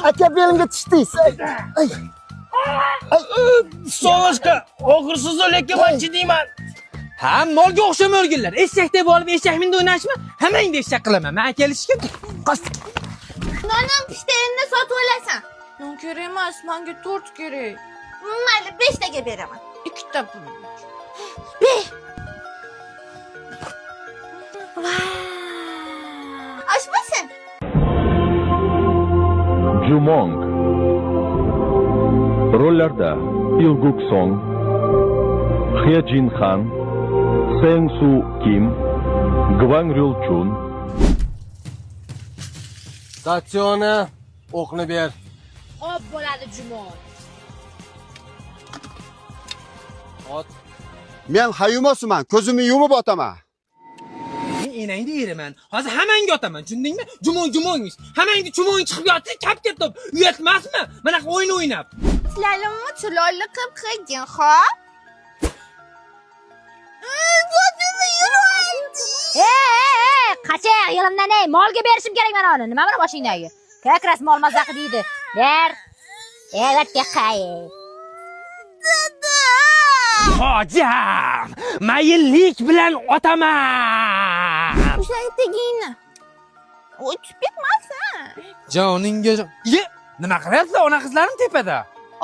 aka belimga tushdingiz. So'lashqa, og'irsiz lekin men chidayman. Ha, molga o'xshama o'rgillar. Eshakdek bo'lib eshak minda o'ynashma. Hammangni eshak qilaman. Men kelishgan. Nonam pishdi, endi sotib olasan. Non kerak emas, menga tort kerak. Mayli, 5 taga beraman. 2 ta pul. Oshmasin. Jumong. Rollarda Ilguk Song, Hye Jin Han, Seng Su Kim, Gwang Ryul Chun. Statsiona o'qni ber. Hop bo'ladi Jumon. Ot. Men hayumosuman, ko'zimni yumib otaman. Men enangni eraman. Hozir hammangga otaman, tushundingmi? Jumong. Hammangni chumong chiqib yotdi, kap-kap uyatmasmi? Mana o'yin o'ynab. Sizlarni chiroyli qilib qo'ygin, xo'p? Ko'zimni yurmaydi. Qachon yelimdan ey, molga berishim kerak mana uni. Nima bor boshingdagi? Kakras mol mazaqi deydi. Ber. Evatga qay. Hojam, mayillik bilan otaman. O'shaga tegingni. O'tib ketmasin. Joningga. Ye, nima qilyapsiz? Ona qizlarim tepada.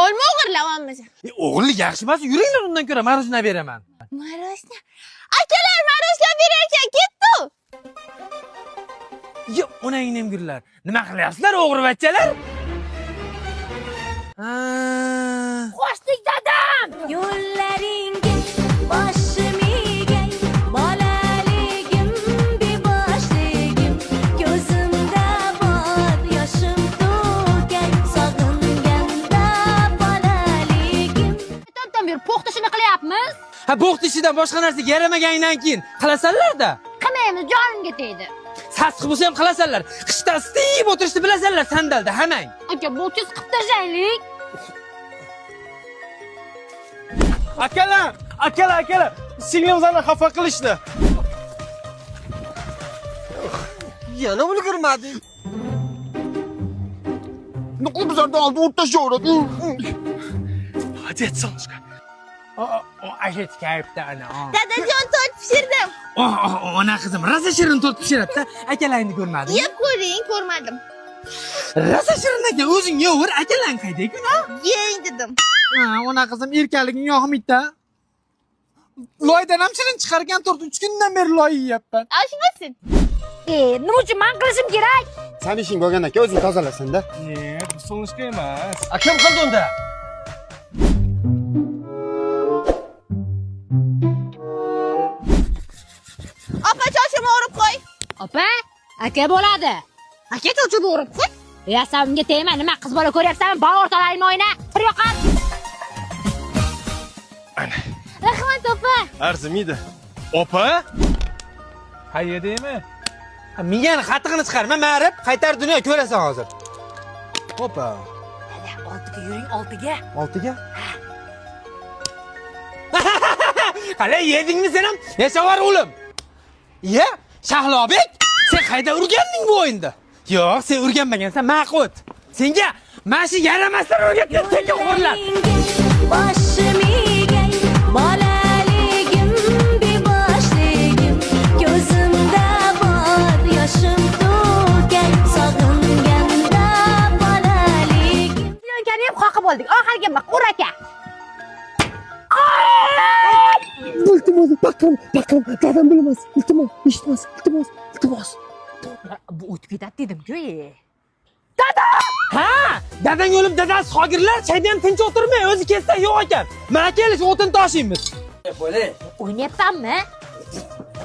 Olma o'g'irlayapmiz. O'g'irlik yaxshi emas, yuringlar undan ko'ra marojna beraman. Marosna. Akalar marosna berar ekan, ketdi. Yo, onangni ham gurlar. Nima qilyapsizlar, o'g'rivachchalar? Qo'shdik dadam. Yo'llaringga boshim egay, bolaligim beboshligim, ko'zimda bor yoshim to'kay, sog'inganda bolaligim. To'ntan bir po'xtishini qilyapmiz. Ha, bo'xt ishidan boshqa narsa yaramagandan keyin qilasanlar-da. Qilmaymiz, jonimga tegdi. Sassiq bo'lsa ham qilasanlar. Qishda isitib o'tirishni bilasanlar sandalda hammang. Aka, bu tez qilib tashlaylik. Akalar. Singlimizlarni xafa qilishdi. Yana ulgurmading. Nuqul bizlarni oldi o'rtashaveradi. Hajat So'lashqa. Ajit kayfda ana. Dadajon tort pishirdim. Ona qizim, raza shirin tort pishiradi-da. Akalarni ko'rmading? Yeb ko'ring, ko'rmadim. Raza shirin aka, o'zing yeyver, akalang qayda-ku? Yeng dedim. Ha, ona qizim erkaliging yoqmaydi-da. Loydan ham shirin chiqargan tort 3 kundan beri loy yeyapman. Oshmasin. Nima uchun men qilishim kerak? Sen ishing bo'lgan aka, o'zing tozalasan-da. Bu So'lashqa emas. Akam qildi unda. Opa choshimni o'rib qo'y. Opa, aka bo'ladi. Aka chochib o'rib qo'y. Ya sen unga tegma, nima qiz bola ko'ryapsanmi? Bor o'rtalaringni o'yna. Bir yo'q. Rahmat opa. Arzimaydi. Opa? Haydaymi? Miyani qattiqini chiqarma, ma'rif, qaytar dunyo ko'rasan hozir. Opa. Oltiga yuring, oltiga. Oltiga? Qala yedingmi sen ham? Yashavar o'lim. Ye, Shahlobek, sen qayda urganding bu o'yinda? Yo'q, sen urganmagansan, ma'qut. Senga mana shu yaramasdan o'rgatgan senga o'g'irlar. Boshim egay, bolaligim beboshligim, ko'zimda bor yoshim to'kay, sog'inganda bolaligim. Yo'nkani ham qoqib oldik. Oxirgi ur aka. Iltimos, bakram, dadam bilmas. Iltimos. Bu o'tib ketadi dedim-ku. Ha, dadang o'lib, dadasi hogirlar chaydan tinch o'tirmay, o'zi kelsa yo'q ekan. Mana kelish o'tin toshiymiz. Bo'le. O'ynayapsanmi?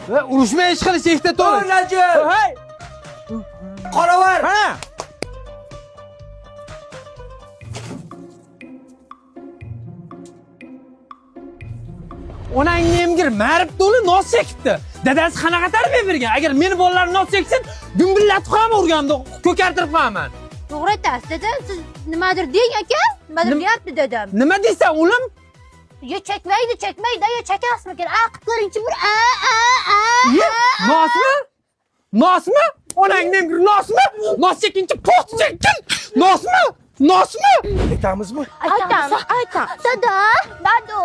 Va urushmay ish qilish ehda to'g'ri. O'rnajib. Hey. Qoravar. Ha. Onangni emgir ma'rif to'li nos chekibdi. Dadasi qanaqa tarbiya bergan? Agar meni bolalarim nos cheksin, gumbillatib qo'yaman, urganda ko'kartirib qo'yaman. To'g'ri aytasiz, dadam. Siz nimadir deng aka? Nimadir deyapti dadam. Nima deysan, o'lim? Yo chekmaydi, yo chekasmikin? Qilib ko'ringchi bir. Nosmi? Onangni emgir nosmi? Nos chekinchi po'xt chekin. Nosmi? Nosmi? Aytamizmi? Aytamiz, dada, dado.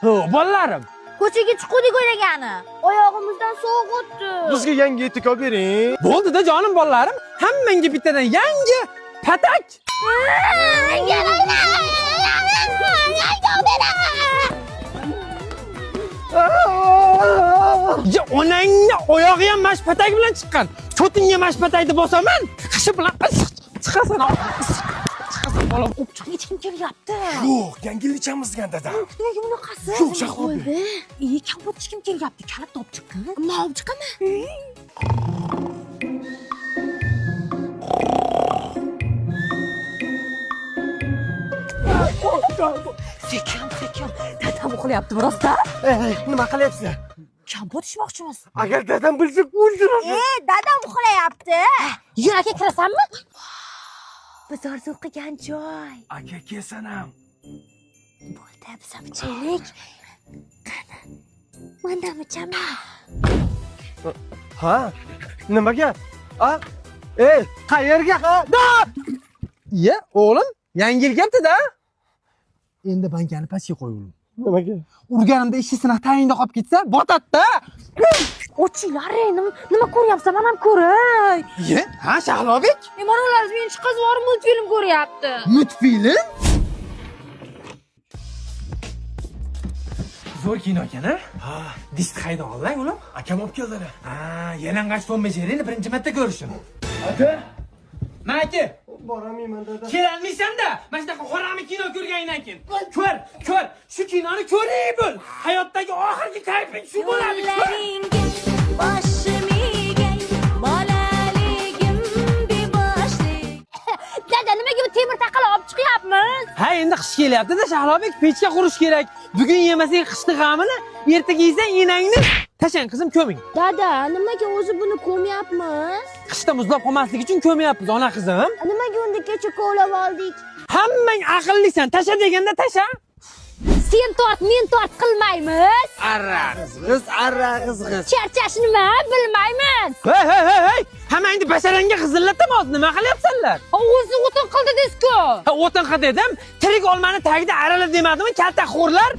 Ho, bolalarim. Ko'chaga chiqdik o'ylagani. Oyog'imizdan sovuq o'tdi. Bizga yangi etik olib bering. Bo'ldi-da jonim bolalarim. Hammangga bittadan yangi patak. Ya onangni oyog'i ham mash patak bilan chiqqan. Cho'tingga mash patakni bosaman. Qishi bilan chiqasan. Chiqasan bolam. Hech kim kelyapti. Yo'q, yangilichamizgan dada. Nega bunaqasi? Yo'q, Shahlo aka. Kampot hech kim kelyapti. Kalit topib chiqqan. Men olib chiqaman. Sekin. Dadam uxlayapti birozda. Nima qilyapsiz? Kampot ishmoqchimiz. Agar dadam bilsa o'ldiradi. Dadam uxlayapti. Yur aka kirasanmi? Biz orzu qilgan joy. Aka kelsan ham. Bo'ldi, biz ham ichaylik. Qani. Mana ichaman. Ha? Nimaga? Qayerga? Iya, o'g'lim, yangi yil keldi-da. Endi bankani pastga qo'y o'g'lim. Nimaga? Urganimda ishi sinaq tayinda qolib ketsa, botadi-da. Ochinglar, nima ko'ryapsan? Men ham ko'ray. Iya, ha, Shahlobek? Mana ular meni chiqaz bor multfilm ko'ryapti. Multfilm? Zo'r kino ekan-a? Ha, disk qayda olding, o'g'lim? Akam olib keldilar. Ha, yalang'och Tom va Jerrini birinchi marta ko'rishim. Aka? Naki? Boramayman dada. Kelolmaysan-da. Mana shunaqa qorami kino ko'rganingdan keyin. Ko'r. Shu kinoni ko'ring bo'l. Hayotdagi oxirgi kayfing shu bo'ladi. Dada, nimaga bu temir taqala olib chiqyapmiz? Ha, endi qish kelyapti-da, Shahlobek, pechga qurish kerak. Bugun yemasang qishni g'amini, ertaga yesang enangni tashang qizim ko'ming. Dada, nimaga o'zi buni ko'myapmiz? Qishda muzlab qolmaslik uchun ko'myapmiz, ona qizim. Nimaga unda kecha kovlab oldik? Hammang aqllisan, tasha deganda tasha. Sen tort, men tort qilmaymiz. Arra qizg'iz. Charchash nima? Bilmaymiz. Hey! Hammangni basharangga qizillatamiz, nima qilyapsanlar? O'zi o'tin qildi desku. Ha, o'tin qil dedim. Tirik olmani tagida aralab demadimmi, katta xo'rlar?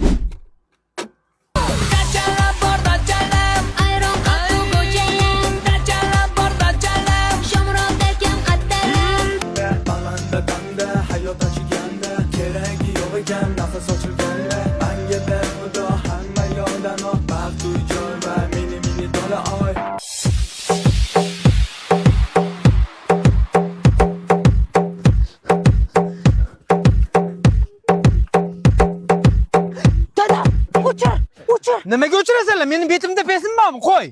Nimaga o'chirasanlar? Mening betimda pesim bormi? Qo'y.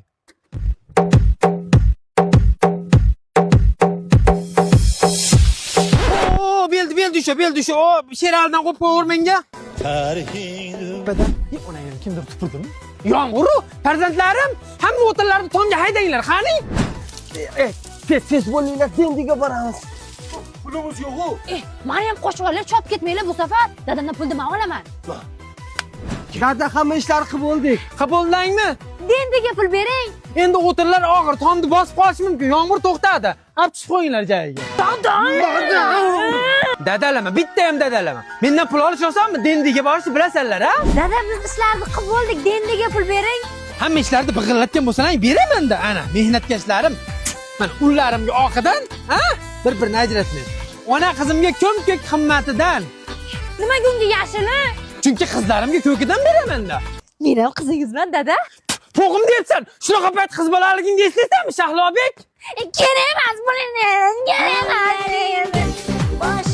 O, bel düşe. O, Sheraldan qo'yib qo'yaver menga. Badan, onangni kimdir tupurdimi? Yomg'ir, farzandlarim, hamma o'tinlarni tomga haydanglar, qani? Tez bo'linglar, dendiga boramiz. Pulimiz yo'q-ku. Meni ham qo'shib olinglar, chopib ketmanglar bu safar. Dadamdan pulni men olaman. Dada, hamma ishlarni qilib bo'ldik. Qabuldangmi? Dendiga pul bering. Endi o'tinlar og'ir, tomni bosib qolishi mumkin. Yomg'ir to'xtadi. Olib chiqib qo'yinglar joyiga. Dadalama, bitta ham dadalama. Mendan pul olish osonmi? Dendiga borishni bilasanlar, ha? Dada, biz ishlarni qilib bo'ldik, dendiga pul bering. Hamma ishlarni big'illatgan bo'lsang, beraman-da, ana, mehnatkashlarim. Mana ullarimga oqidan, ha? Bir-birini ajratmaydi. Ona qizimga ko'm-ko'k qimmatidan. Nimaga unga yashili? Chunki qizlarimga ko'kidan beraman-da. Men ham qizingizman, dada. To'g'im deyapsan. Shunaqa payt qiz bolaligingni eslaysanmi, Shahlobek? Kerak emas, bo'lini. Kerak emas.